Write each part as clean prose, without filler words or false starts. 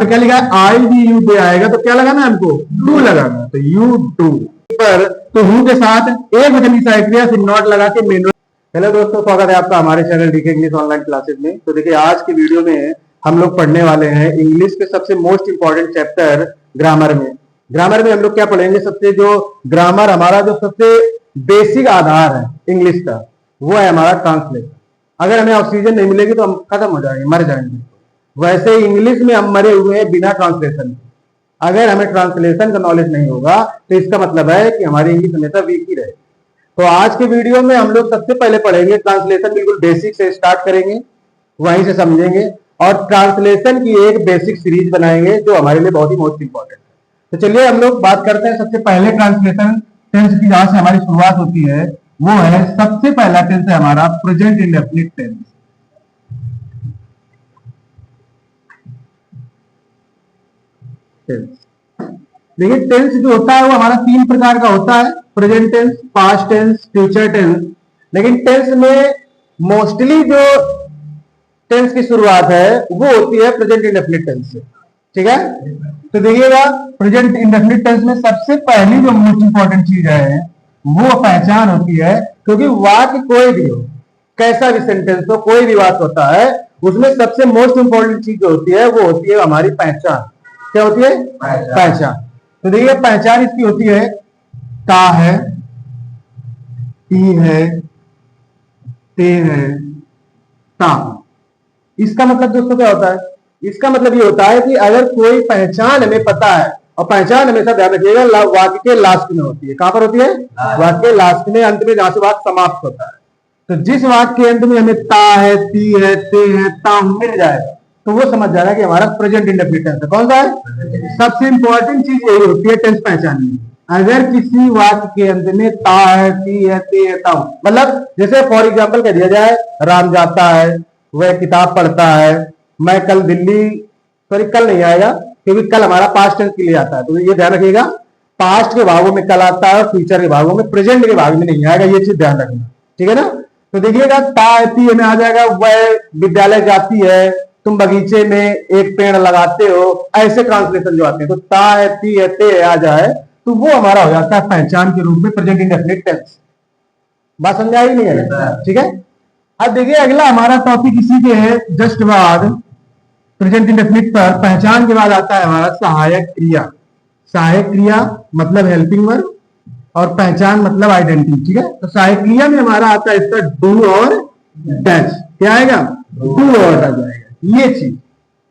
पे क्या लिखा है, आई वी यू डे आएगा तो क्या लगाना है हमको, डू लगाना, तो यू डू पर तो हु के साथ एक वचन की सहायक क्रिया से नॉट लगा के मेन। हेलो दोस्तों, स्वागत है आपका हमारे channel DK English online classes में। तो देखिए आज की वीडियो में हम लोग पढ़ने वाले हैं इंग्लिश के सबसे मोस्ट इंपॉर्टेंट चैप्टर ग्रामर में। ग्रामर में हम लोग क्या पढ़ेंगे, सबसे जो ग्रामर हमारा जो सबसे बेसिक आधार है इंग्लिश का, वो है हमारा ट्रांसलेशन। अगर हमें ऑक्सीजन नहीं मिलेगी तो हम खत्म हो जाएंगे, मर जाएंगे। वैसे इंग्लिश में हम मरे हुए हैं बिना ट्रांसलेशन। अगर हमें ट्रांसलेशन का नॉलेज नहीं होगा तो इसका मतलब है कि हमारी इंग्लिश हमेशा वीक ही रहे। तो आज के वीडियो में हम लोग सबसे पहले पढ़ेंगे ट्रांसलेशन, बिल्कुल बेसिक से स्टार्ट करेंगे, वहीं से समझेंगे और ट्रांसलेशन की एक बेसिक सीरीज बनाएंगे जो हमारे लिए बहुत ही मोस्ट इंपॉर्टेंट है। तो चलिए हम लोग बात करते हैं सबसे पहले ट्रांसलेशन टेंस की, जहां से हमारी शुरुआत होती है वो है, सबसे पहला टेंस है हमारा प्रेजेंट इंडेफिनिट टेंस। देखिए टेंस जो होता है वो हमारा 3 प्रकार का होता है, present tense, past tense, future tense. लेकिन टेंस में मोस्टली जो टेंस की शुरुआत है वो होती है प्रेजेंट इंडेफिनिट टेंस से, ठीक है। तो देखिएगा प्रेजेंट इंडेफिनिट टेंस में सबसे पहली जो मोस्ट इंपॉर्टेंट चीज है वो पहचान होती है, क्योंकि वाक्य कोई भी हो, कैसा भी सेंटेंस हो, कोई भी बात होता है, उसमें सबसे मोस्ट इंपॉर्टेंट चीज जो होती है वो होती है हमारी पहचान। क्या होती है? पहचान। तो देखिए पहचान इसकी होती है ता है, ती है, ते है, ता। इसका मतलब दोस्तों क्या होता है? इसका मतलब ये होता है कि अगर कोई पहचान हमें पता है, और पहचान हमेशा ध्यान रखिएगा वाक्य के लास्ट में होती है। कहां पर होती है? वाक्य के लास्ट में, अंत में, जहां से वाक्य समाप्त होता है। तो जिस वाक्य के अंत में हमें ता है, ती है, ते है, ता मिल जाएगा तो वो समझ जाएगा कि हमारा प्रेजेंट इंडेफिनिट टेंस है। कौन सा है? सबसे इंपॉर्टेंट चीज यही होती है टेंस पहचानने। अगर किसी वाक्य के अंत में ता है, ती है, ते है, ता, मतलब जैसे फॉर एग्जाम्पल कह दिया जाए, राम जाता है, वह किताब पढ़ता है, मैं कल दिल्ली, सॉरी कल नहीं आएगा क्योंकि कल हमारा पास्ट टेंस के लिए आता है, तो ये ध्यान रखिएगा, पास्ट के भागों में कल आता है और फ्यूचर के भागों में, प्रेजेंट के भाग में नहीं आएगा, ये चीज ध्यान रखना, ठीक है ना। तो देखिएगा ता ती में आ जाएगा, वह विद्यालय जाती है, तुम बगीचे में एक पेड़ लगाते हो, ऐसे ट्रांसलेशन जो आते हैं। तो ता ती है, ते आ जाए तो वो हमारा हो जाता है पहचान के रूप में प्रेजेंट इंडेफिनिट टेंस। बात समझ आई नहीं है? ठीक है। अब देखिए अगला हमारा टॉपिक इसी के है, जस्ट बाद प्रेजेंट इंडेफिनिट पर पहचान के बाद आता है हमारा सहायक क्रिया। सहायक क्रिया मतलब हेल्पिंग वर्ब और पहचान मतलब आइडेंटिटी, ठीक है। तो सहायक क्रिया में हमारा आता है इसका डू और डैश। क्या आएगा? डू और डैश आएगा, ये चीज,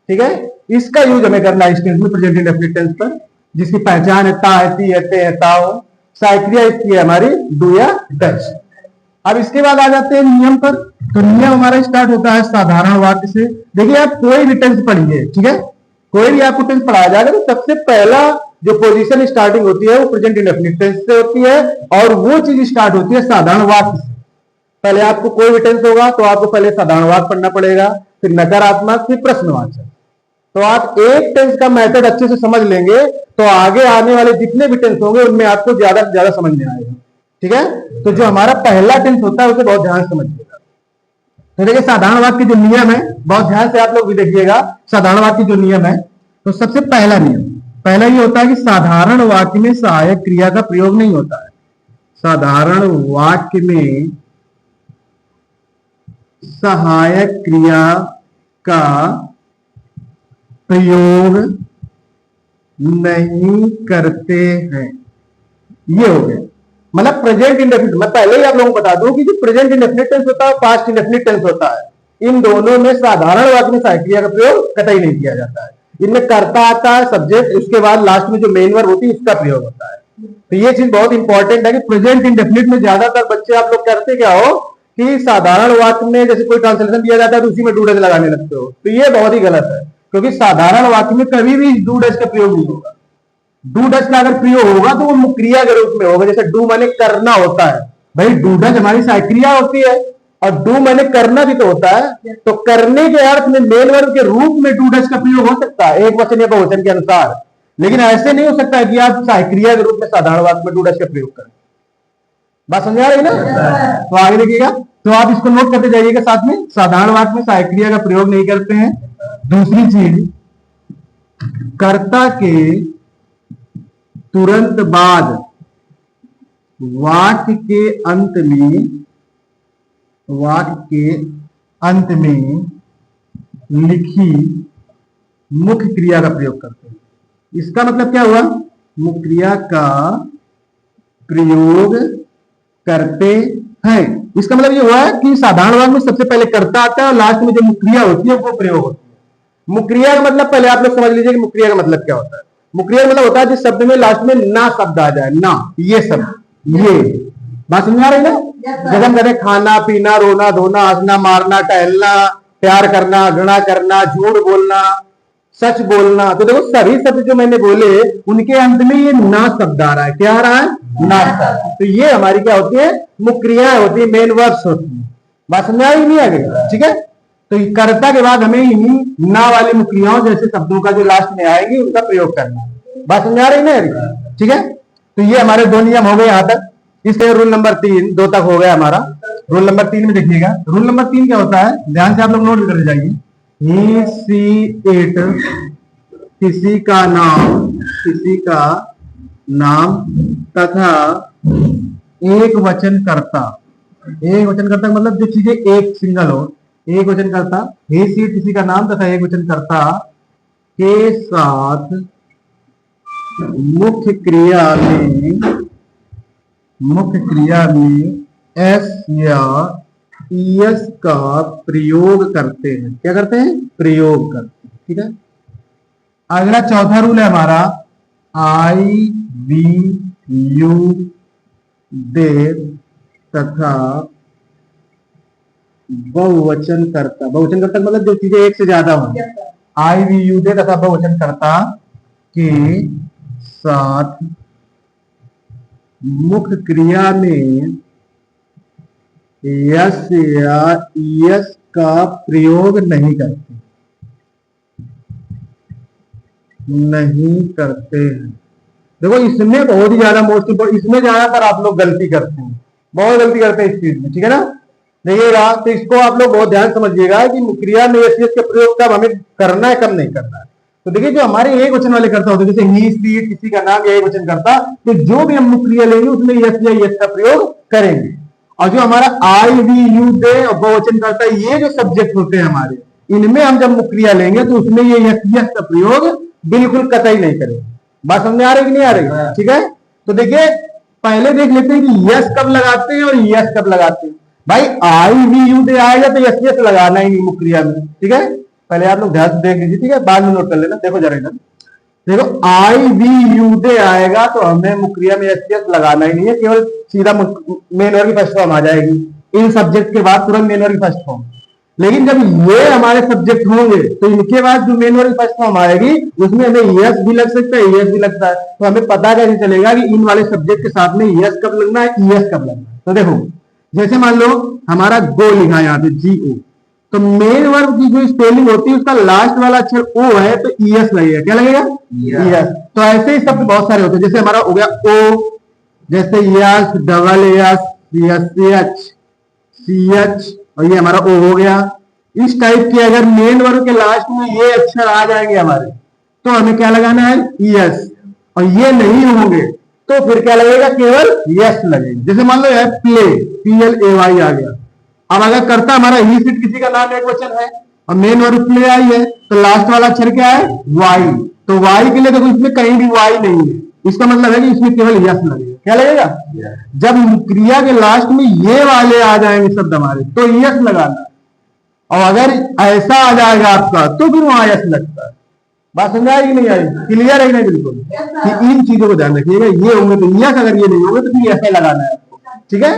ठीक है। इसका यूज हमें करना है इस टेंस में, प्रेजेंट इंडेफिनिट टेंस पर, जिसकी पहचान है ता है, ती है, ते है, ताओ। सहायक क्रिया इसकी है हमारी डू या डैश। अब इसके बाद आ जाते हैं नियम पर। तो नियम हमारा स्टार्ट होता है साधारण वाक्य से। देखिए आप कोई भी टेंस पढ़िए, ठीक है, कोई भी आपको टेंस पढ़ाया जाएगा तो सबसे पहला जो पोजीशन स्टार्टिंग होती है वो प्रेजेंट इंडेफिनिट टेंस से होती है, और वो चीज स्टार्ट होती है साधारण वाक्य से। पहले आपको कोई भी टेंस होगा तो आपको पहले साधारण वाक्य पढ़ना पड़ेगा, फिर नकारात्मक, फिर प्रश्नवाचक। तो आप एक टेंस का मेथड अच्छे से समझ लेंगे तो आगे आने वाले जितने भी टेंस होंगे उनमें आपको ज्यादा से ज्यादा समझ में आएगा, ठीक है। तो जो हमारा पहला टेंस होता है उसे बहुत ध्यान से समझिएगा। तो देखिए साधारण वाक्य की जो नियम है, बहुत ध्यान से आप लोग भी देखिएगा, साधारण वाक्य की जो नियम है, तो सबसे पहला नियम, पहला ये होता है कि साधारण वाक्य में सहायक क्रिया का प्रयोग नहीं होता है। साधारण वाक्य में सहायक क्रिया का प्रयोग नहीं करते हैं, ये हो गया। मतलब प्रेजेंट इंडेफिनिट, मैं पहले ही आप लोगों को बता दूं कि जो प्रेजेंट इंडेफिनिट टेंस होता है, पास्ट इंडेफिनिट टेंस होता है, इन दोनों में साधारण वाक्य में सहायक क्रिया का प्रयोग कतई नहीं किया जाता है। इनमें कर्ता आता है, सब्जेक्ट, उसके बाद लास्ट में जो मेन वर्ब होती है इसका प्रयोग होता है। तो ये चीज बहुत इंपॉर्टेंट है कि प्रेजेंट इंडेफिनिट में ज्यादातर बच्चे आप लोग करते क्या हो कि साधारण वाक्य में जैसे कोई ट्रांसलेशन दिया जाता है तो उसी में डू डैश लगाने लगते हो, तो ये बहुत ही गलत है, क्योंकि साधारण वाक्य में कभी भी डू डैश का प्रयोग नहीं होगा। डू डैश का अगर प्रयोग होगा तो वो क्रिया के रूप में होगा, जैसे डू माने करना होता है, भाई डू डैश हमारी सहायक क्रिया होती है, और डू माने करना भी तो होता है, तो करने के अर्थ में मेन वर्ब के रूप में डू डैश का प्रयोग हो सकता है एक वचन या बहुवचन के अनुसार, लेकिन ऐसे नहीं हो सकता है कि आप सहायक क्रिया के रूप में साधारण वाक्य में डू डैश का प्रयोग करें। बात समझ आ रही है ना? तो आगे देखिएगा, तो आप इसको नोट करते जाइएगा साथ में, साधारण वाक्य में सहायक क्रिया का प्रयोग नहीं करते हैं। दूसरी चीज, कर्ता के तुरंत बाद वाक्य के अंत में लिखी मुख्य क्रिया का प्रयोग करते हैं। इसका मतलब क्या हुआ? मुख्य क्रिया का प्रयोग करते हैं। इसका मतलब ये हुआ है कि साधारण वाक्य में सबसे पहले कर्ता आता है और लास्ट में जो मुख्य क्रिया होती है वो प्रयोग होती है। मुख्य क्रिया का मतलब पहले आप लोग समझ लीजिए कि मुख्य क्रिया का मतलब क्या होता है। मुख्य क्रिया का मतलब होता है जिस शब्द में लास्ट में ना शब्द आ जाए, ना ये शब्द, ये बात समझ आ रही ना? जब हम कहते हैं खाना पीना, रोना धोना, हंसना मारना, टहलना, प्यार करना, घृणा करना, झूठ बोलना, सच बोलना, तो देखो सभी शब्द जो मैंने बोले उनके अंत में ये ना शब्द आ रहा है। क्या आ रहा है? ना शब्द। तो ये हमारी क्या होती है? मुख्य क्रियाएं होती है, मेन वर्ब्स होती है। बात समझ आई नहीं? आ गई? ठीक है। तो कर्ता के बाद हमें इन्हीं ना वाली मुख्य क्रियाओं जैसे शब्दों का जो लास्ट में आएगी उनका प्रयोग करना है। बात समझ आ रही ना? ठीक है। तो ये हमारे दो नियम हो गए यहां तक। इसलिए रूल नंबर 3 दो तक हो गया हमारा। रूल नंबर 3 में देखिएगा, रूल नंबर 3 क्या होता है, ध्यान से आप लोग नोट कर जाइए। ही सी इट, किसी का नाम तथा एक वचन कर्ता। एक वचन कर्ता मतलब जो चीजें एक सिंगल हो, एक वचन कर्ता। ही सी किसी का नाम तथा एक वचन कर्ता के साथ मुख्य क्रिया में एस या ईएस का प्रयोग करते हैं। क्या करते हैं? प्रयोग करते हैं। ठीक है। अगला चौथा रूल है हमारा, आई वी यू दे तथा बहुवचन कर्ता। बहुवचन कर्ता मतलब जो चीजें एक से ज्यादा हो। आई वी यू दे तथा बहुवचन कर्ता के साथ मुख्य क्रिया में यस या ईएस का प्रयोग नहीं करते हैं। देखो इसमें बहुत ही ज्यादा मोस्ट इंपोर्टेंट, इसमें ज्यादातर आप लोग गलती करते हैं, बहुत गलती करते हैं इस चीज में। ठीक है ना? देखिएगा तो इसको आप लोग बहुत ध्यान समझिएगा कि क्रिया में यस के प्रयोग कब हमें करना है, कब नहीं करना है। तो देखिए जो हमारे एक वचन वाले करता होते हैं, जैसे ही सी किसी का नाम या एक वचन करता, तो जो भी हम मुख्य क्रिया लेंगे उसमें यस या यस का प्रयोग करेंगे। और जो हमारा आई वी यू दे और बहुवचन करता, ये जो सब्जेक्ट होते हैं हमारे, इनमें हम जब मुख्य क्रिया लेंगे तो उसमें ये यस यस का प्रयोग बिल्कुल कतई नहीं करेंगे। बात समझ आ रही कि नहीं आ रही? ठीक है। तो देखिए पहले देख लेते हैं कि यस कब लगाते हैं और यस कब लगाते हैं। भाई आई वी यू दे आएगा तो यस यस लगाना ही नहीं मुख्य क्रिया में। ठीक है। पहले आप लोग ध्यान से देख लीजिए। ठीक है। बाद में नोट कर लेना। देखो जरा इधर देखो, आई वी यू दे आएगा तो हमें मुख्य क्रिया में यस यस लगाना ही नहीं है, केवल सीधा मेन वर्ग की फर्स्ट फॉर्म आ जाएगी। इन सब्जेक्ट के बाद तुरंत मेन वर्ग की फर्स्ट फॉर्म। लेकिन जब ये हमारे सब्जेक्ट होंगे तो इनके बाद जो मेन वर्ग की फर्स्ट फॉर्म आएगी उसमें हमें यस भी लग सकता है, यस भी लगता है। तो हमें पता कैसे चलेगा कि इन वाले सब्जेक्ट के साथ में यस कब लगना है, ईएस कब लगना है। तो देखो जैसे मान लो हमारा गो लिखा है यहाँ पे GO, तो मेन वर्ब की जो स्पेलिंग होती है उसका लास्ट वाला अक्षर O है तो ईएस लगेगा। क्या लगेगा? ईएस। तो ऐसे ही शब्द बहुत सारे होते हैं। जैसे हमारा हो गया O, जैसे यस, डबल एस, CH, और ये हमारा O हो गया। इस टाइप के अगर मेन वर्ब के लास्ट में ये अक्षर आ जाएंगे हमारे, तो हमें क्या लगाना है? ईएस। और ये नहीं होंगे तो फिर क्या लगेगा? केवल यस लगेगा। जैसे मान लो है प्ले, PLAY आ गया। अब अगर करता हमारा ही सिट किसी का नाम एक वचन है और मेन वर्ब प्ले आई है तो लास्ट वाला अक्षर क्या है? वाई। तो वाई के लिए देखो इसमें कहीं भी वाई नहीं है, इसका मतलब है कि इसमें केवल यस लगेगा। क्या लगेगा? जब क्रिया के लास्ट में ये वाले आ जाएंगे शब्द हमारे तो यस लगाना, और अगर ऐसा आ जाएगा आपका तो फिर वहां यस लगता है। बात समझ आएगी नहीं आई? क्लियर है नहीं? बिल्कुल। कि इन चीजों को ध्यान रखिएगा, ये होंगे तो यस, अगर ये नहीं होंगे तो फिर ऐसा लगाना है आपको। ठीक है।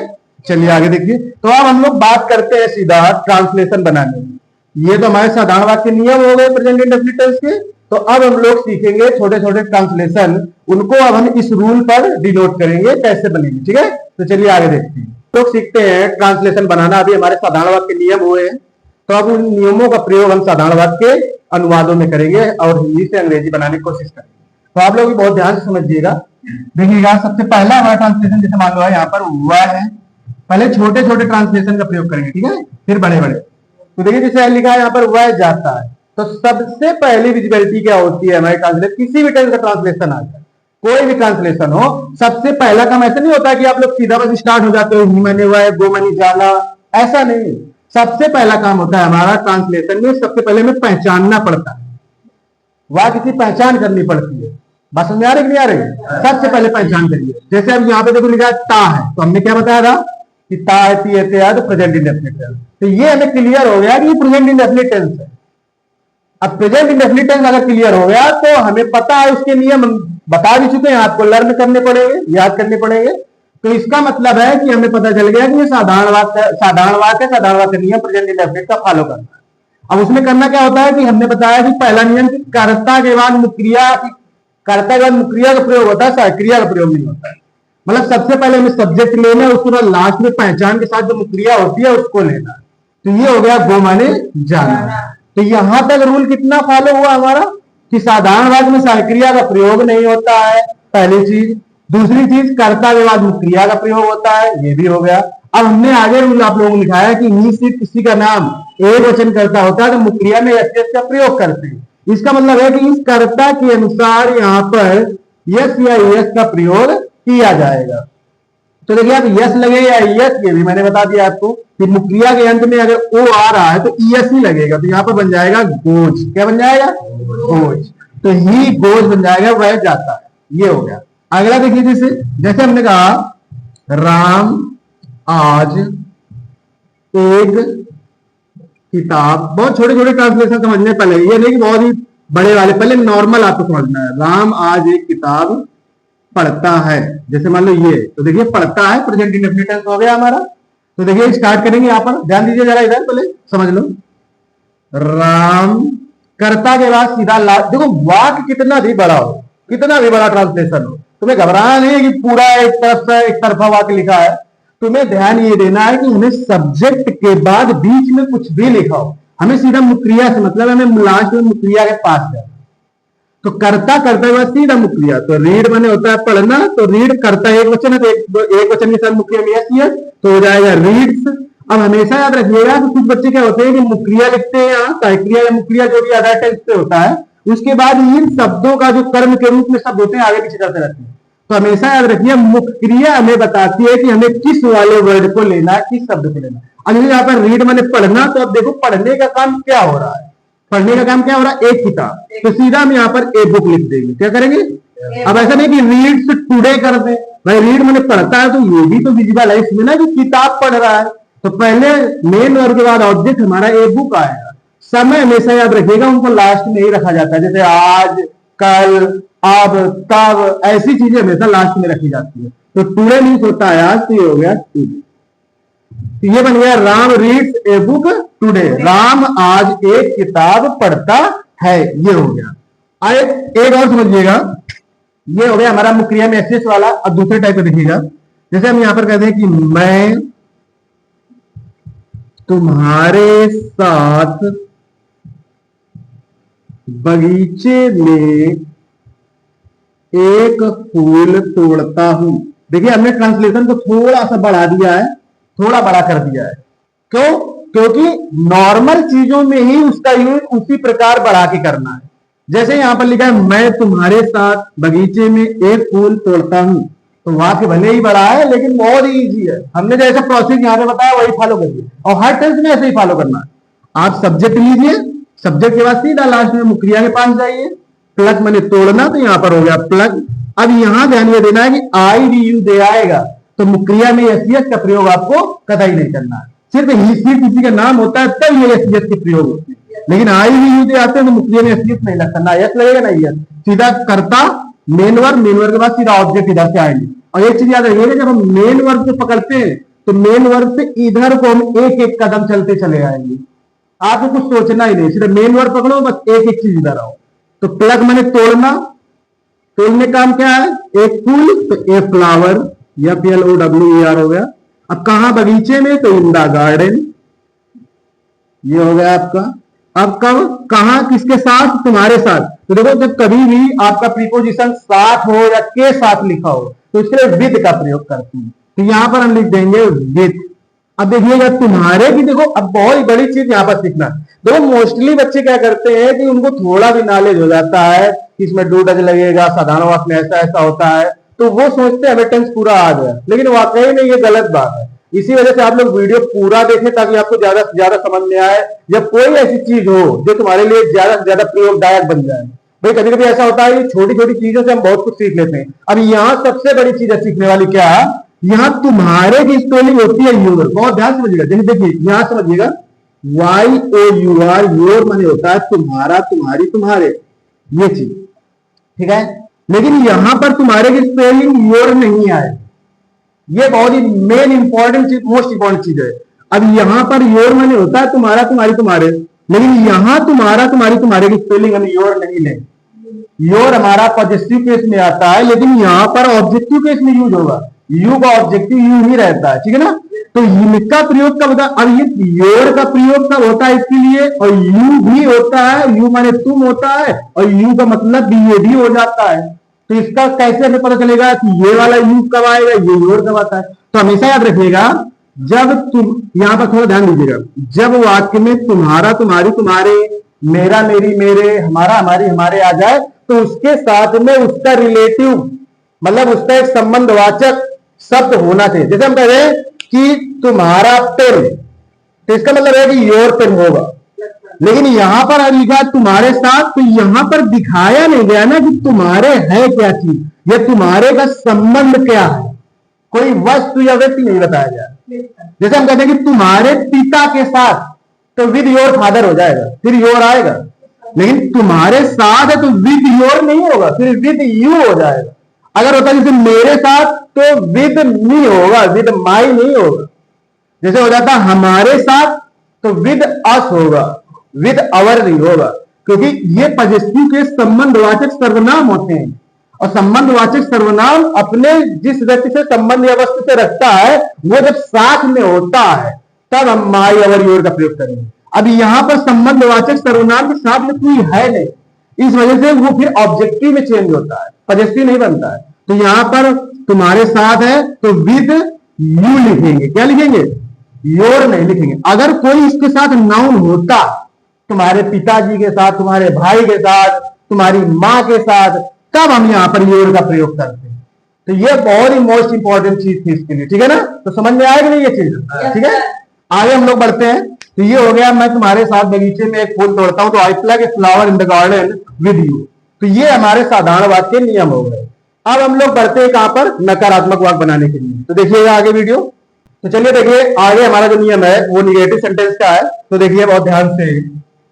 चलिए आगे देखिए। तो अब हम लोग बात करते हैं सीधा ट्रांसलेशन बनाने में। ये तो हमारे साधारण वाक्य नियम हो गए प्रेजेंट इंडेफिनिट टेंस के। तो अब हम लोग सीखेंगे छोटे छोटे ट्रांसलेशन, उनको अब हम इस रूल पर डिनोट करेंगे कैसे बनेंगे। ठीक है। तो चलिए आगे देखते हैं। लोग सीखते हैं ट्रांसलेशन बनाना। अभी हमारे साधारण वाक्य नियम हुए हैं, तो अब उन नियमों का प्रयोग हम साधारण वाक्य के अनुवादों में करेंगे और हिंदी से अंग्रेजी बनाने की कोशिश करेंगे। तो आप लोग भी बहुत ध्यान से समझिएगा। देखिएगा सबसे पहला हमारा ट्रांसलेशन, जैसे मान लो है यहाँ पर हुआ है, पहले छोटे छोटे ट्रांसलेशन का प्रयोग करेंगे। ठीक है। फिर बड़े बड़े। तो देखिए जैसे लिखा है यहाँ पर वह जाता है, तो सबसे पहली विजिबिलिटी क्या होती है हमारे ट्रांसलेट, किसी भी टेंस का ट्रांसलेशन आ जाए, कोई भी ट्रांसलेशन हो, सबसे पहला काम ऐसा नहीं होता कि आप लोग सीधा बस स्टार्ट हो जाते हो, ही मैंने हुआ है, गो मैंने जाला, ऐसा नहीं। सबसे पहला काम होता है हमारा ट्रांसलेशन में, सबसे पहले हमें पहचानना पड़ता है, वाक्य की पहचान करनी पड़ती है। बात समझ आ रही कि नहीं आ रही? सबसे पहले पहचान करिए। जैसे अब यहाँ पे देखो लिखा है ता है, तो हमने क्या बताया था कि ता है, ती है, तो प्रेजेंट इंडेफिनिट टेंस। तो ये हमें क्लियर हो गया कि ये प्रेजेंट इंडेफिनिट टेंस है। अब प्रेजेंट इंडेफिनिट टेंस अगर क्लियर हो गया तो हमें पता है उसके नियम, बता भी चुके हैं आपको, लर्न करने पड़ेंगे, याद करने पड़ेंगे। तो इसका मतलब है कि हमें पता चल गया कि ये साधारण वाक्य नियम प्रेजेंट इंडेफिनिट का फॉलो करना है। अब उसमें करना क्या होता है कि हमने बताया कि पहला नियम कि कर्ता के बाद मुक्रिया, कर्ता के बाद मुक्रिया का प्रयोग होता है, सक्रिया का प्रयोग नहीं होता है। मतलब सबसे पहले हमें सब्जेक्ट लेना है, उसके बाद लास्ट में पहचान के साथ जो मुक्रिया होती है उसको लेना है। तो ये हो गया गो माने जाना। तो यहां तक रूल कितना फॉलो हुआ हमारा कि साधारण वाक्य में सक्रिया का प्रयोग नहीं होता है, पहली चीज। दूसरी चीज कर्ता के बाद मुक्रिया का प्रयोग होता है, ये भी हो गया। अब हमने आगे रूल आप लोगों को लिखाया कि निश्चित किसी का नाम एक वचन कर्ता होता है तो मुक्रिया में यस का प्रयोग करते हैं। इसका मतलब है कि इस कर्ता के अनुसार यहाँ पर यस या यस का प्रयोग किया जाएगा। तो देखिए आप यस लगे या यस, ये भी मैंने बता दिया आपको कि मुक्रिया के अंत में अगर ओ आ रहा है तो ईएस ही लगेगा, तो यहाँ पर बन जाएगा गोज। क्या बन जाएगा? गोज। तो ही गोज बन जाएगा, वह जाता है। ये हो गया। अगला देखिए, जैसे हमने कहा राम आज एक किताब, बहुत छोटे छोटे ट्रांसलेशन समझने पहले, ये नहीं कि बहुत ही बड़े वाले, पहले नॉर्मल आपको समझना है। राम आज एक किताब पढ़ता है, जैसे मान लो ये, तो देखिए पढ़ता है प्रेजेंट इंडेफिनिट टेंस हो गया हमारा। तो देखिए स्टार्ट करेंगे यहाँ पर, ध्यान दीजिए जरा, इधर पहले समझ लो। राम कर्ता के बाद सीधा देखो वाक्य कितना भी बड़ा हो, कितना भी बड़ा ट्रांसलेशन हो, तुम्हें घबराना नहीं है कि पूरा एक तरफ से एक तरफा वाक्य लिखा है। तुम्हें ध्यान ये देना है कि हमें सब्जेक्ट के बाद बीच में कुछ भी लिखा हो, हमें सीधा मुक्रिया से मतलब हमें लास्ट में मुक्रिया के पास जाना। तो कर्ता करते हुए सीधा मुक्रिया, तो रीड माने होता है पढ़ना, तो रीड करता एक वचन है, तो एक वचन के साथ मुक्रिया में यस, तो हो जाएगा रीड्स। अब हमेशा याद रखिएगा कि कुछ बच्चे क्या होते हैं कि मुक्रिया लिखते हैं, यहाँ सक्रिया या मुक्रिया जो भी अदर टेंस पे होता है, उसके बाद इन शब्दों का जो कर्म के रूप में शब्द होते हैं आगे पीछे करते रहते हैं। तो हमेशा याद रखिए मुक्रिया हमें बताती है कि हमें किस वाले वर्ड को लेना है, किस शब्द को लेना है। अब यहाँ पर रीड माने पढ़ना, तो अब देखो पढ़ने का काम क्या हो रहा है, पढ़ने का काम क्या हो रहा है, एक किताब, तो सीधा हम यहाँ पर ए बुक लिख देंगे। क्या करेंगे? अब ऐसा नहीं कि रीड्स टुडे कर दे, भाई रीड मैंने पढ़ता है तो ये भी तो विजिबल है इसमें ना कि किताब पढ़ रहा है। तो पहले मेन वर्ब के बाद ऑब्जेक्ट हमारा ए बुक आएगा। समय हमेशा याद रखिएगा उनको लास्ट में ही रखा जाता है, जैसे आज, कल, अब, तब, ऐसी चीजें हमेशा लास्ट में रखी जाती है। तो टुडे मीन्स होता है आज, तो ये हो गया टुडे। तो ये बन गया Ram reads a book today, Ram आज एक किताब पढ़ता है, ये हो गया। एक और समझिएगा, ये हो गया हमारा मुक्रिया में एसएस वाला। अब दूसरे टाइप का देखिएगा, जैसे हम यहां पर कहते हैं कि मैं तुम्हारे साथ बगीचे में एक फूल तोड़ता हूं। देखिए हमने ट्रांसलेशन को थोड़ा सा बढ़ा दिया है, थोड़ा बड़ा कर दिया है। क्यों? क्योंकि नॉर्मल चीजों में ही उसका यूज उसी प्रकार बढ़ा के करना है। जैसे यहां पर लिखा है मैं तुम्हारे साथ बगीचे में एक फूल तोड़ता हूं, तो वाक्य भले ही बड़ा है लेकिन बहुत ही इजी है। हमने जैसा प्रोसेस यहां पे बताया वही फॉलो करिए, और हर टेंस में ऐसे ही फॉलो करना है। आप सब्जेक्ट लीजिए, सब्जेक्ट के बाद सीधा लास्ट में मुक्रिया के पास जाइए, प्लग मैंने तोड़ना, तो यहां पर हो गया प्लग। अब यहां ध्यान ये देना है कि आई वी यू दे आएगा तो मुक्रिया में एस का प्रयोग आपको कतई नहीं करना है। सिर्फ किसी का नाम होता है तब ये एस के प्रयोग होते हैं, लेकिन आई वी यू दे आते हैं तो मुक्रिया में एस नहीं लगता, ना एस लगेगा ना एस, सीधा करता मेन वर्ब, मेन वर्ब के बाद सीधा ऑब्जेक्ट इधर से आएंगे। और एक चीज याद रखिएगा, जब हम मेन वर्ब को पकड़ते हैं तो मेन वर्ब से इधर को हम एक एक कदम चलते चले आएंगे। आपको कुछ सोचना ही नहीं, सिर्फ मेन वर्ब पकड़ो, बस एक एक चीज इधर आओ। तो प्लग मैंने तोड़ना, तोड़ने काम क्या है, एक फूल, तो ए फ्लावर, या FLOWER हो गया। अब कहा बगीचे में, तो इन द गार्डन, ये हो गया आपका। अब कब, कहा, किसके साथ, तुम्हारे साथ। तो देखो जब कभी भी आपका प्रीपोजिशन साथ हो या के साथ लिखा हो तो इसके लिए विद का प्रयोग करते हैं, तो यहां पर हम लिख देंगे विद। अब देखिएगा तुम्हारे की, देखो अब बहुत बड़ी चीज यहां पर सीखना, तो मोस्टली बच्चे क्या करते हैं कि उनको थोड़ा भी नॉलेज हो जाता है कि इसमें 2 डज लगेगा, साधारण वाक्य में ऐसा ऐसा होता है, तो वो सोचते हैं हमें टेंस पूरा आ गया, लेकिन वाकई में ये गलत बात है। इसी वजह से आप लोग वीडियो पूरा देखें ताकि आपको ज्यादा से ज्यादा समझ में आए। जब कोई ऐसी चीज हो जो तुम्हारे लिए ज्यादा से ज्यादा प्रयोगदायक बन जाए। भाई कभी कभी ऐसा होता है कि छोटी छोटी चीजों से हम बहुत कुछ सीख लेते हैं। अब यहाँ सबसे बड़ी चीज है सीखने वाली क्या है, यहाँ तुम्हारे की स्पेलिंग होती है यूर। बहुत ध्यान समझिएगा, जैसे देखिए यहाँ समझिएगा YOUR, योर माने होता है तुम्हारा, तुम्हारी, तुम्हारे, ये चीज, ठीक है। लेकिन यहां पर तुम्हारे की स्पेलिंग योर नहीं आए, ये बहुत ही मेन इंपॉर्टेंट चीज, मोस्ट इंपॉर्टेंट चीज है। अब यहां पर योर माने होता है तुम्हारा, तुम्हारी, तुम्हारे, लेकिन यहां तुम्हारा, तुम्हारी, तुम्हारे की स्पेलिंग हम योर नहीं लेंगे। योर हमारा पॉजिटिव केस में आता है, लेकिन यहां पर ऑब्जेक्टिव केस में यूज होगा। यू का ऑब्जेक्टिव यू ही रहता है, ठीक है ना। तो इनका प्रयोग कब होता है, अब ये योर का प्रयोग कब होता है इसके लिए, और यू भी होता है, यू माने तुम होता है, और यू का मतलब भी हो जाता है। तो इसका कैसे हमें पता चलेगा कि ये वाला यू कब आएगा, ये योर कब आता है। तो हमेशा याद रखिएगा, जब तुम, यहां पर थोड़ा ध्यान दीजिएगा, जब वाक्य में तुम्हारा, तुम्हारी, तुम्हारे, मेरा, मेरी, मेरे, हमारा, हमारी, हमारे आ जाए, तो उसके साथ में उसका रिलेटिव, मतलब उसका एक संबंधवाचक शब्द होना चाहिए। जैसे हम कह रहे हैं कि तुम्हारा पेन, तो इसका मतलब है कि योर पेन होगा। लेकिन यहां पर लिखा तुम्हारे साथ, तो यहां पर दिखाया नहीं गया ना कि तुम्हारे है क्या चीज, या तुम्हारे का संबंध क्या है, कोई वस्तु या व्यक्ति नहीं बताया गया। जैसे हम कहते हैं कि तुम्हारे पिता के साथ, तो विद योर फादर हो जाएगा, फिर योर आएगा। लेकिन तुम्हारे साथ है तो विद योर नहीं होगा, फिर विद यू हो जाएगा। अगर होता है जैसे मेरे साथ, तो विद मी होगा, विद माई नहीं होगा। जैसे हो जाता हमारे साथ, तो विद अस होगा, विद अवर नहीं होगा, क्योंकि ये पॉजिटिव के संबंधवाचक सर्वनाम होते हैं। और संबंधवाचक सर्वनाम अपने जिस व्यक्ति से संबंध या वस्तु से रखता है, वो जब साथ में होता है तब हम माई, अवर, योर का प्रयोग करेंगे। अब यहां पर संबंधवाचक सर्वनाम के साथ में कोई है नहीं, इस वजह से वो फिर ऑब्जेक्टिव में चेंज होता है, पॉजिटिव नहीं बनता है। तो यहां पर तुम्हारे साथ है तो विद यू लिखेंगे, क्या लिखेंगे, योर नहीं लिखेंगे। अगर कोई इसके साथ नाउन होता, तुम्हारे पिताजी के साथ, तुम्हारे भाई के साथ, तुम्हारी मां के साथ, तब हम यहां पर योर का प्रयोग करते हैं। तो ये बहुत ही मोस्ट इंपॉर्टेंट चीज थी इसके लिए, ठीक है ना। तो समझ में आएगा नहीं ये चीज, ठीक है। आगे हम लोग बढ़ते हैं। तो ये हो गया, मैं तुम्हारे साथ बगीचे में एक फूल तोड़ता हूं, तो I plug a flower in the garden with you. तो ये हमारे साधारण वाक्य नियम हो गए। अब हम लोग बढ़ते हैं कहां पर, नकारात्मक वाक्य बनाने के लिए। तो देखिएगा आगे वीडियो। तो चलिए देखिए आगे हमारा जो नियम है वो निगेटिव सेंटेंस का है। तो देखिए बहुत ध्यान से,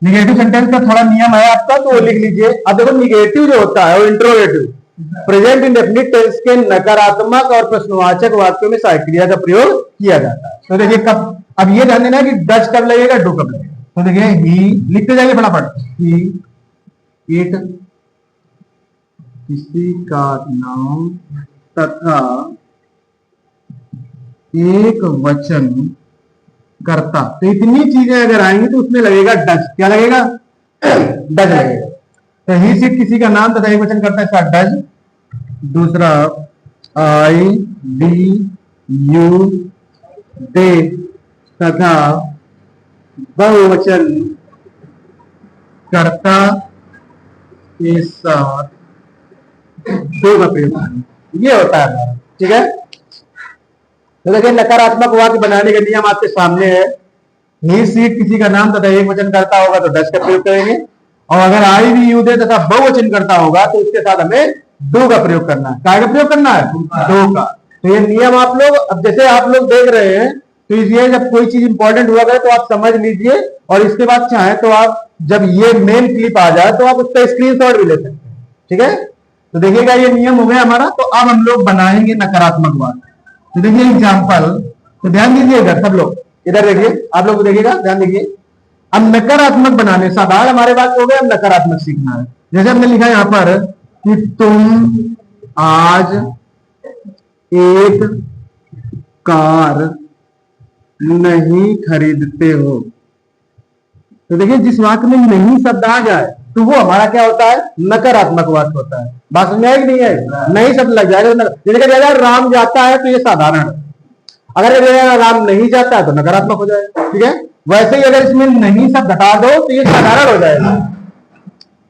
निगेटिव सेंटेंस का थोड़ा नियम है आपका, तो वो लिख लीजिए। अब देखो निगेटिव जो होता है वो इंट्रोगेटिव, प्रेजेंट इंडेफिनिट टेंस के नकारात्मक और प्रश्नवाचक वाक्यों में सहायक क्रिया का प्रयोग किया जाता है। तो देखिए कब, अब ये ध्यान देना है कि डज कब लगेगा, डू कब लगेगा। तो देखिए ही, लिखते जाइए फटाफट, ही, इट, किसी का नाम तथा एक वचन करता। तो इतनी चीजें अगर आएंगी तो उसमें लगेगा डज। क्या लगेगा, डज लगेगा। तो ही सिर्फ किसी का नाम तथा एक वचन करता है, इसका डज। दूसरा आई, डी, यू, दे तथा बहुवचन कर्ता के साथ दो का प्रयोग, ये होता है हमारा, ठीक है। तो देखिए नकारात्मक वाक्य बनाने का नियम आपके सामने है। ही सीट किसी का नाम तथा एक वचन करता होगा तो डज का प्रयोग करेंगे, और अगर आई भी यू दे तथा बहुवचन करता होगा तो उसके साथ हमें दो का प्रयोग करना है। क्या का प्रयोग करना है, दो का। तो ये नियम आप लोग, अब जैसे आप लोग देख रहे हैं, तो इसलिए जब कोई चीज इंपॉर्टेंट हुआ करे तो आप समझ लीजिए, और इसके बाद चाहे तो आप जब ये मेन क्लिप आ जाए तो आप उसका स्क्रीनशॉट भी ले सकते हैं, ठीक है। तो देखिएगा ये नियम हो गया हमारा। तो अब हम लोग बनाएंगे नकारात्मक वाक्य। तो देखिए एग्जाम्पल, तो ध्यान दीजिएगा सब लोग, इधर देखिए, आप लोग देखिएगा, ध्यान दीजिए। अब नकारात्मक बनाने, साधारण हमारे बात हो गया, अब नकारात्मक सीखना है। जैसे हमने लिखा है यहां पर कि तुम आज एक कार नहीं खरीदते हो। तो देखिए जिस वाक्य में नहीं शब्द आ जाए तो वो हमारा क्या होता है, नकारात्मक वाक्य होता है। बात समझ आएगी नहीं है, नहीं शब्द लग जाएगा। जैसे राम जाता है तो ये साधारण है, अगर राम नहीं जाता है तो नकारात्मक हो जाएगा, ठीक है। वैसे ही अगर इसमें नहीं शब्द हटा दो तो ये साधारण हो जाएगा।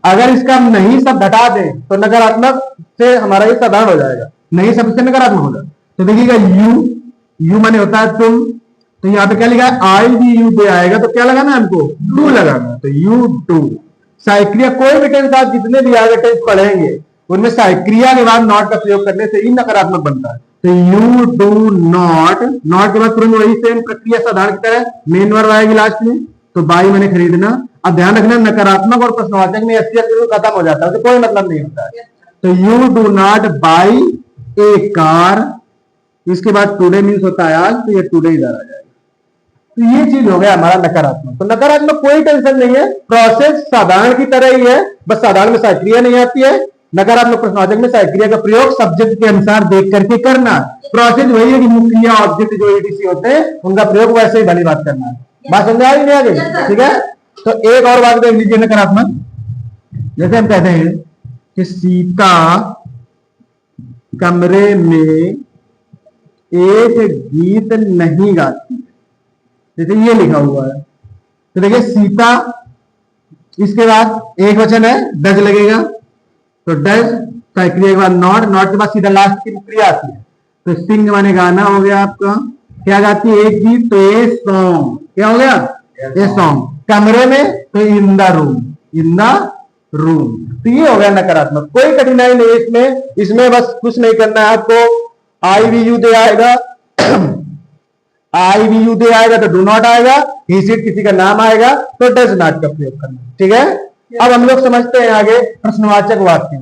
अगर इसका नहीं शब्द हटा दें तो नकारात्मक से हमारा ये साधारण हो जाएगा, नहीं शब्द से नकारात्मक होगा। तो देखिएगा यू माने होता है तुम, तो यहाँ पे क्या लिखा है आई वी यू दे आएगा तो क्या लगाना है हमको, डू लगाना। तो यू डू। साइक्रिया कोई भी टेंस आप जितने भी आगे टेंस पढ़ेंगे उनमें साइक्रिया के बाद नॉट का प्रयोग करने से ही नकारात्मक बनता है। तो यू डू नॉट, नॉट के बाद तुरंत वही सेम प्रक्रिया साधारण की तरह मेन वर्ब आएगी लास्ट में, तो बाई मैंने खरीदना। अब ध्यान रखना नकारात्मक और प्रश्नवाचक में एस खत्म हो जाता है, तो कोई मतलब नहीं होता है। तो you do not by A car, इसके बाद टुडे मीन्स होता है आज, तो ये टुडे इधर आ जाएगा। तो ये चीज हो गया हमारा नकारात्मक। तो नकारात्मक कोई टेंशन नहीं है, प्रोसेस साधारण की तरह ही है, बस साधारण में साइक्रिया नहीं आती है। नकारात्मक प्रश्नवाचक में साइक्रिया का प्रयोग सब्जेक्ट के अनुसार देख करके करना। प्रोसेस वही है कि मुख्य क्रिया ऑब्जेक्ट जो ईटीसी होते हैं उनका प्रयोग वैसे ही भली बात करना है। बात समझ आ रही नहीं आगे, ठीक है। तो एक और बात देख लीजिए नकारात्मक, जैसे हम कहते हैं कि सीता कमरे में एक गीत नहीं गाती, जैसे ये लिखा हुआ है। तो देखिए सीता, इसके बाद एक वचन है डज लगेगा, तो डज साइक्रिया के बाद नॉट, नॉट के बाद सीधा लास्ट की क्रिया आती है। तो सिंग माने गाना हो गया आपका, क्या गाती है एक गीत, तो ए सॉन्ग, क्या हो गया ए सॉन्ग। कमरे में तो in the room, in the room. तो ये हो गया नकारात्मक, कोई कठिनाई नहीं इसमें। इसमें बस कुछ नहीं करना है आपको, आई वी यू दे आएगा आई वी यू दे आएगा तो डू नॉट आएगा, ही सीट किसी का नाम आएगा तो डज नॉट का प्रयोग करना, ठीक है। अब हम लोग समझते हैं आगे प्रश्नवाचक वाक्य।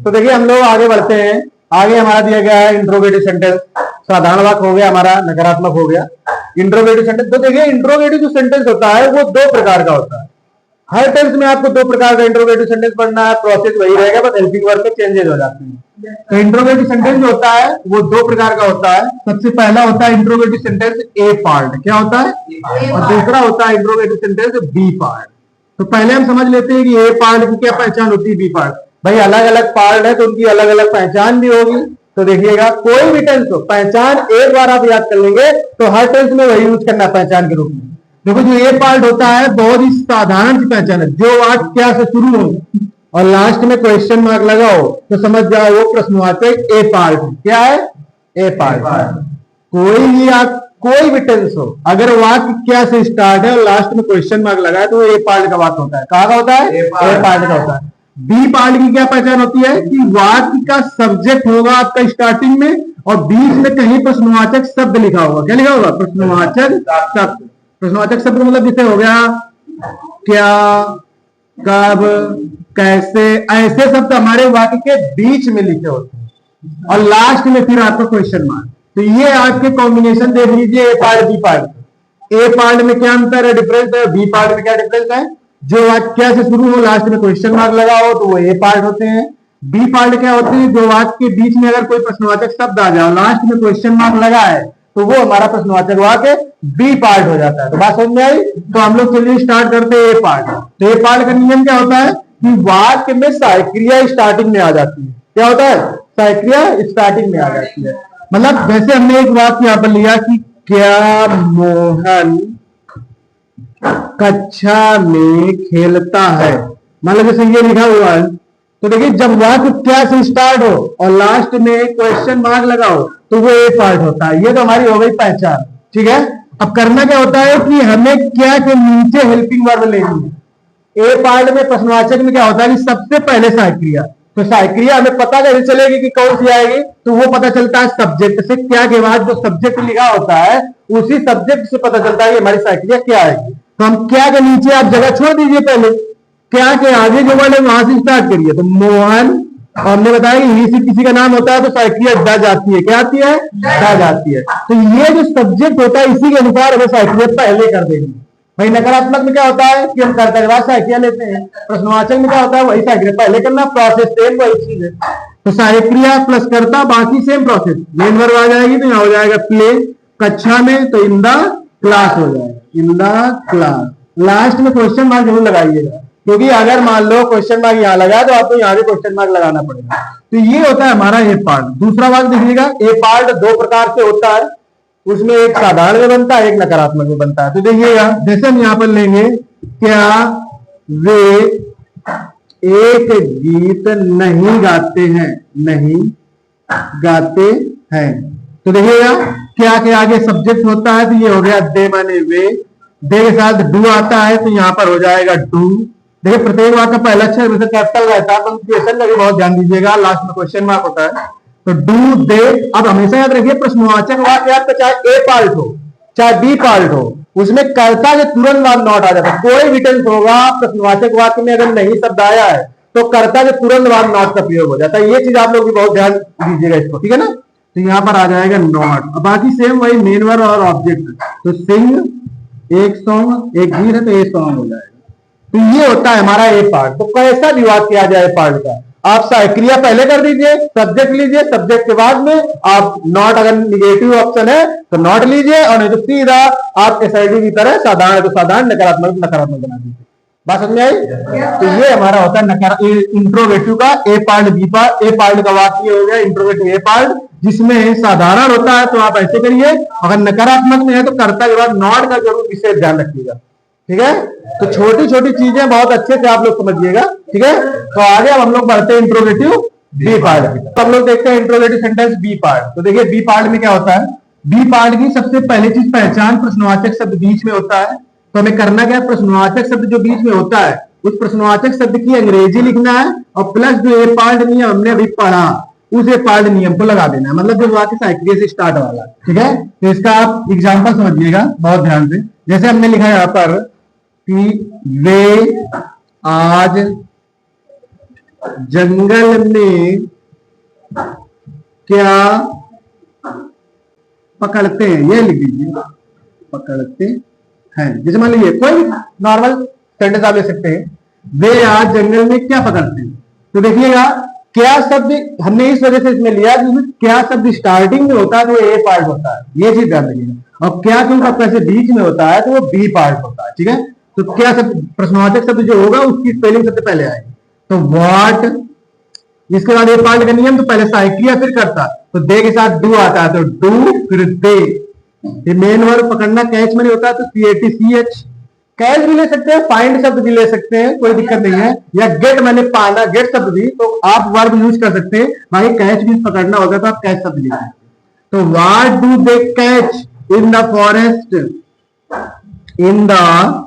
तो देखिए हम लोग आगे बढ़ते हैं। आगे हमारा दिया गया है इंट्रोगेटिव सेंटेंस, साधारण वाक्य हो गया हमारा, नकारात्मक हो गया। इंट्रोगेटिव सेंटेंस, तो देखिए इंट्रोगेटिव जो सेंटेंस होता है वो दो प्रकार का होता है। हर टेंस में आपको दो प्रकार का इंट्रोगेटिव सेंटेंस पढ़ना है, प्रोसेस वही रहेगा, बस हेल्पिंग वर्ब में चेंजेस हो जाते हैं। तो इंट्रोगेटिव सेंटेंस जो होता है वो दो प्रकार का होता है। सबसे पहला होता है इंट्रोगेटिव सेंटेंस ए पार्ट, क्या होता है, और दूसरा होता है इंट्रोगेटिव सेंटेंस बी पार्ट। तो पहले हम समझ लेते हैं कि ए पार्ट की क्या पहचान होती है, बी पार्ट। भाई अलग अलग पार्ट है तो उनकी अलग अलग पहचान भी होगी। तो देखिएगा कोई भी टेंस हो, पहचान एक बार आप याद कर लेंगे तो हर टेंस में वही यूज करना पहचान के रूप में। देखो जो ए पार्ट होता है बहुत ही साधारण सी पहचान है, जो वाक्य क्या से शुरू हो और लास्ट में क्वेश्चन मार्क लगाओ तो समझ जाओ वो प्रश्नवाचक ए पार्ट। क्या है, ए पार्ट। कोई भी टेंस हो, अगर वाक्य क्या से स्टार्ट है और लास्ट में क्वेश्चन मार्क लगा है तो ए पार्ट का वाक्य होता है। कहाँ का होता है, ए पार्ट का होता है। बी पार्ट की क्या पहचान होती है कि वाक्य का सब्जेक्ट होगा आपका स्टार्टिंग में और बीच में कहीं प्रश्नवाचक शब्द लिखा होगा। क्या लिखा होगा, प्रश्नवाचक शब्द। प्रश्नवाचक शब्द मतलब जैसे हो गया क्या, कब, कैसे, ऐसे शब्द हमारे वाक्य के बीच में लिखे होते हैं और लास्ट में फिर आपका क्वेश्चन मार्क। तो ये आपके कॉम्बिनेशन देख लीजिए ए पार्ट बी पार्ट। ए पार्ट में क्या अंतर है, डिफरेंस है, बी पार्ट में क्या डिफरेंस है। जो वाक्य क्या से शुरू हो लास्ट में क्वेश्चन मार्क लगा हो तो वो ए पार्ट होते हैं। बी पार्ट क्या होते हैं, जो वाक्य के बीच में अगर कोई प्रश्नवाचक शब्द आ जाए लास्ट में क्वेश्चन मार्क लगा है तो वो हमारा प्रश्नवाचक वाक्य बी पार्ट हो जाता है। तो बात समझ में आई। तो हम लोग चलिए स्टार्ट करते हैं ए पार्ट। तो ए पार्ट का नियम क्या होता है कि वाक्य में साइक्रिया स्टार्टिंग में आ जाती है। क्या होता है, साइक्रिया स्टार्टिंग में आ जाती है। मतलब जैसे हमने एक वाक्य यहाँ पर लिया कि क्या मोहन कक्षा में खेलता है, मतलब जैसे ये लिखा हुआ है। तो देखिए जब वाक्य क्या से स्टार्ट हो और लास्ट में क्वेश्चन मार्क लगाओ तो वो ए पार्ट होता है। ये तो हमारी हो गई पहचान, ठीक है। अब करना क्या होता है कि हमें क्या के नीचे हेल्पिंग वर्ब लेनी है। ए पार्ट में प्रश्नवाचक में क्या होता है कि सबसे पहले साइक्रिया, तो साइक्रिया हमें पता कैसे चलेगी कि कौन सी आएगी, तो वो पता चलता है सब्जेक्ट से। क्या के बाद जो सब्जेक्ट लिखा होता है उसी सब्जेक्ट से पता चलता है कि हमारी साइक्रिया क्या आएगी। तो हम क्या के नीचे आप जगह छोड़ दीजिए, पहले क्या के आगे जो वर्ड है वहां से स्टार्ट करिए। तो मोहन, और हमने बताया कि ही से किसी का नाम होता है तो साइक्रिया डज आती है। क्या आती है, डज आती है। तो ये जो सब्जेक्ट होता है इसी के अनुसार हमें साइक्रिया पहले कर देंगे। भाई नकारात्मक में क्या होता है कि हम करते के बाद साइक्रिया लेते हैं, प्रश्नवाचक में क्या होता है वही साइक्रिया पहले करना, प्रोसेस सेम वही चीज है। तो साइक्रिया प्लस करता बाकी सेम प्रोसेस। मेन वर्ब आ जाएगी तो यहाँ हो जाएगा प्ले, कक्षा में तो इन द क्लास हो जाएगा, इन द क्लास। लास्ट में क्वेश्चन मार्क जरूर लगाइएगा, क्योंकि अगर मान लो क्वेश्चन मार्क यहाँ लगा तो आपको यहाँ भी क्वेश्चन मार्क लगाना पड़ेगा। तो ये होता है हमारा ए पार्ट। दूसरा वाक्य देखिएगा, ए पार्ट दो प्रकार से होता है। उसमें एक साधारण में बनता है, एक नकारात्मक में बनता है। तो देखिएगा, जैसे हम यहां पर लेंगे, क्या वे एक गीत नहीं गाते हैं, नहीं गाते हैं। तो देखिएगा, क्या के आगे सब्जेक्ट होता है, तो ये हो गया दे माने वे, दे के साथ डू आता है, तो यहां पर हो जाएगा डू। देखिए, प्रत्येक वाक्य का पहला अक्षर वैसे कैपिटल रहता है, पंक्चुएशन का भी बहुत ध्यान दीजिएगा, लास्ट में क्वेश्चन मार्क होता है। तो डू दे, अब हमेशा याद रखिए, प्रश्नवाचक वाक्य आपका चाहे ए पार्ट हो चाहे बी पार्ट हो, उसमें कर्ता के तुरंत बाद नॉट आ जाता है। कोई भी टेंस होगा प्रश्नवाचक वाक्य में अगर नहीं शब्द आया है तो कर्ता के तुरंत बाद नॉट का प्रयोग हो जाता है। ये चीज आप लोग भी बहुत ध्यान दीजिएगा इसको, ठीक है ना। तो यहां पर आ जाएगा नॉट। अब बाकी सेम वही मेन वर्ब और ऑब्जेक्ट। तो सिंग एक सॉन्ग, एक गीत है तो ए सॉन्ग हो जाएगा। तो ये होता है हमारा ए पार्ट। तो कैसा विवाद किया जाए पार्ट का, आप क्रिया पहले कर दीजिए, सब्जेक्ट लीजिए, सब्जेक्ट के बाद में आप नॉट, अगर निगेटिव ऑप्शन है तो नॉट लीजिए, और नहीं तो सीधा आप एसआईडी की तरह साधारण है तो साधारण, नकारात्मक नकारात्मक बना दीजिए। बात समझ में आई? तो ये हमारा होता है इंट्रोगेटिव का ए पार्ट बी पार्ट। ए पार्ट का वाक्य हो गया इंट्रोगेटिव ए पार्ट, जिसमें साधारण होता है तो आप ऐसे करिए, अगर नकारात्मक में है तो कर्ता के बाद नॉट का जरूर विशेष ध्यान रखिएगा, ठीक है। तो छोटी छोटी चीजें बहुत अच्छे से आप लोग समझिएगा, ठीक है। तो आगे अब हम लोग बढ़ते हैं इंट्रोगेटिव बी पार्ट की। तो हम लोग देखते हैं इंट्रोगेटिव सेंटेंस बी पार्ट। तो देखिए, बी पार्ट में क्या होता है, बी पार्ट की सबसे पहली चीज पहचान, प्रश्नवाचक शब्द बीच में होता है। तो हमें करना क्या है, प्रश्नवाचक शब्द जो बीच में होता है उस प्रश्नवाचक शब्द की अंग्रेजी लिखना है, और प्लस जो ए पार्ट नियम हमने अभी पढ़ा उस ए पार्ट नियम को लगा देना है, मतलब जो वाक्य साइक्रिया से स्टार्ट वाला, ठीक है। तो इसका आप एग्जाम्पल समझिएगा बहुत ध्यान से। जैसे हमने लिखा है यहां पर कि वे आज जंगल में क्या पकड़ते हैं, ये लिख दीजिए, पकड़ते हैं। जैसे मान लीजिए कोई नॉर्मल सेंटेंस आप ले सकते हैं, वे आज जंगल में क्या पकड़ते हैं। तो देखिएगा, क्या शब्द हमने इस वजह से इसमें लिया क्योंकि क्या शब्द स्टार्टिंग में होता है तो वो ए पार्ट होता है, ये चीज ध्यान रखिएगा। और क्या क्योंकि कैसे बीच में होता है तो वो बी पार्ट होता है, ठीक है। तो क्या शब्द, प्रश्नवाचक शब्द जो होगा उसकी स्पेलिंग सबसे पहले आएगी। तो व्हाट, इसके बाद ए पार्ट का नियम, तो पहले साइक्रिया फिर करता, तो दे के साथ डू आता है, तो डू फिर दे। ये मेन वर्ब पकड़ना कैच में नहीं होता है तो CATCH, कैच भी ले सकते हैं, फाइंड शब्द भी ले सकते हैं, कोई दिक्कत नहीं है, या गेट मैंने पाना, गेट शब्द भी तो आप वर्ब यूज कर सकते हैं। बाकी कैच भी पकड़ना होगा तो आप कैच शब्द लिखिए। तो what do they catch in the forest, in the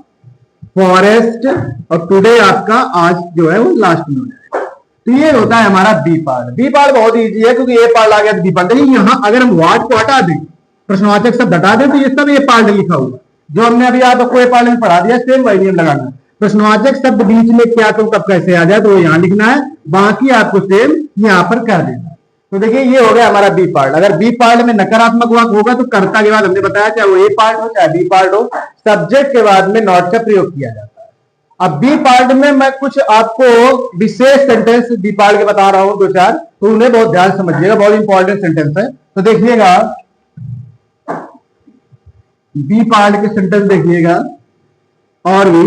forest, और टुडे आपका आज जो है वो लास्ट में हो जाएगा। तो ये होता है हमारा बी पार्ट। बी पार्ट बहुत इजी है क्योंकि ए पार्ट आ गया तो बी पार्ट। देखिए यहां अगर हम व्हाट को हटा दें, प्रश्नवाचक शब्द हटा दें, तो ये सब ए पार्ट लिखा हुआ जो हमने अभी आपको ए पार्ट में पढ़ा दिया, सेम वही नियम लगाना है। प्रश्नवाचक शब्द बीच में क्या तो कब कैसे आ जाए तो वो यहां लिखना है, बाकी आपको सेम यहां पर कर देना है। तो देखिए ये हो गया हमारा बी पार्ट। अगर बी पार्ट में नकारात्मक वाक्य होगा तो कर्ता के बाद हमने बताया चाहे वो ए पार्ट हो चाहे बी पार्ट हो, सब्जेक्ट के बाद में नॉट का प्रयोग किया जाता है। अब बी पार्ट में मैं कुछ आपको विशेष सेंटेंस बी पार्ट के बता रहा हूं दो चार, तो उन्हें बहुत ध्यान समझिएगा, बहुत इंपॉर्टेंट सेंटेंस है। तो देखिएगा बी पार्ट के सेंटेंस देखिएगा, और भी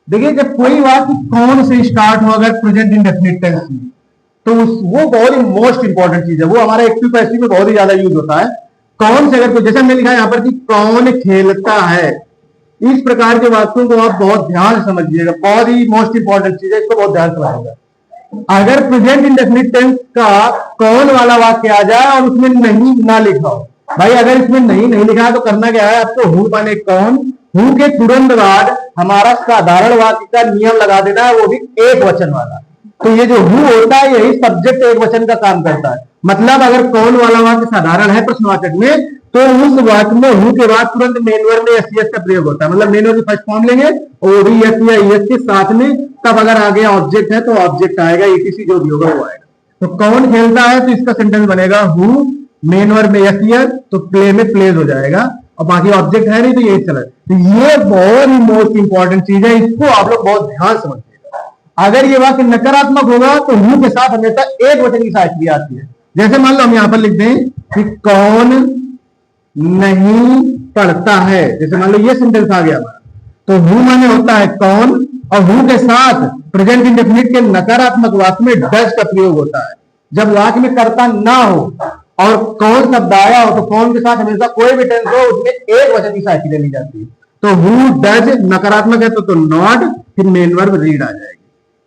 देखिए जब कोई वाक्य कौन से स्टार्ट हो अगर प्रेजेंट इंडेफिनिट टेंस में, तो वो बहुत ही मोस्ट इंपॉर्टेंट चीज है, वो हमारा एक्टिव पैसिव में बहुत ही ज्यादा यूज होता है। कौन से, अगर कोई, जैसे हमने लिखा है यहाँ पर कि कौन खेलता है, इस प्रकार के वाक्यों को आप बहुत ध्यान से समझिएगा, बहुत ही मोस्ट इंपॉर्टेंट चीज है, इसको बहुत ध्यान से समझिएगा। अगर प्रेजेंट इंडेफिनिट टेंस का कौन वाला वाक्य आ जाए और उसमें नहीं ना लिखा हो, भाई अगर इसमें नहीं लिखा है तो करना क्या है, आपको हु माने कौन, हु के तुरंत बाद हमारा साधारण वाक्य का नियम लगा देना है, वो भी एक वचन वाला। तो ये जो हु होता है यही सब्जेक्ट एक वचन का काम करता है। मतलब अगर कौन वाला वाक्य साधारण है प्रश्नवाचक में, तो उस वाक्य में हु के बाद तुरंत मेन वर्ब में एस का प्रयोग होता है। मतलब मेन वर्ब की फर्स्ट फॉर्म लेंगे और भी एस या ईएस के साथ में, तब अगर आगे ऑब्जेक्ट है तो ऑब्जेक्ट आएगा, ईटीसी जो भी होगा वो आएगा। तो कौन खेलता है तो इसका सेंटेंस बनेगा हु, मेन वर्ब में एस तो प्ले में प्लेज हो जाएगा, और बाकी ऑब्जेक्ट है नहीं तो यही चला। तो ये बहुत ही मोस्ट इंपॉर्टेंट चीज है, इसको आप लोग बहुत ध्यान समझिएगा। अगर ये वाक्य नकारात्मक होगा तो हु के साथ हमेशा एक वचन की सहायता भी आती है। जैसे मान लो हम यहां पर लिख दें कि कौन नहीं पढ़ता है, जैसे मान लो ये सेंटेंस आ गया हमारा, तो हु माने होता है कौन, और हु के साथ प्रेजेंट इंडेफिनिट के नकारात्मक वाक्य में डज का प्रयोग होता है। जब वाक्य में कर्ता ना हो और कौन शब्द आया हो तो कौन के साथ हमेशा कोई भी टेंस हो उसमें एक वचन की साइकिल ली जाती है। तो हु डज नकारात्मक है तो नॉट, फिर मेन वर्ब रीड आ जाएगी।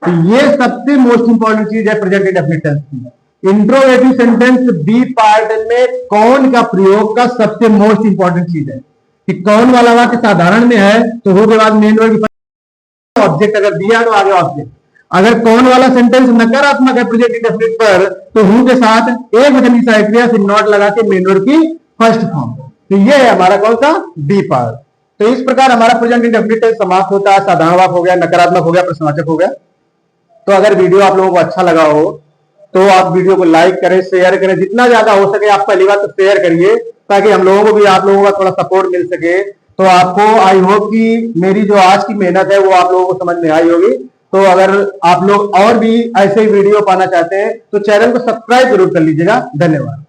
तो ये सबसे मोस्ट इंपॉर्टेंट चीज है प्रेजेंट इंडेफिनिट टेंस की। इंट्रोगेटिव सेंटेंस बी पार्ट में कौन का प्रयोग का सबसे मोस्ट इंपॉर्टेंट चीज है कि कौन वाला वाक्य साधारण में है तो हु के बाद मेन वर्ब, ऑब्जेक्ट अगर दिया तो आगे ऑब्जेक्ट। अगर कौन वाला सेंटेंस नकारात्मक है प्रेजेंट इंडेफिनिट पर तो हु के साथ एक वचन की साइकिल फिर नॉट लगा के मेन वर्ब की फर्स्ट फॉर्म। तो ये है हमारा कौन सा बी पार्ट। तो इस प्रकार हमारा प्रेजेंट इंडेफिनिट टेंस समाप्त होता है। साधारण वाक्य हो गया, नकारात्मक हो गया, प्रश्नवाचक हो गया। तो अगर वीडियो आप लोगों को अच्छा लगा हो तो आप वीडियो को लाइक करें, शेयर करें, जितना ज्यादा हो सके। आप पहली बात तो शेयर करिए ताकि हम लोगों को भी आप लोगों का थोड़ा सपोर्ट मिल सके। तो आपको आई होप कि मेरी जो आज की मेहनत है वो आप लोगों को समझ में आई होगी। तो अगर आप लोग और भी ऐसे वीडियो पाना चाहते हैं तो चैनल को सब्सक्राइब जरूर कर लीजिएगा। धन्यवाद।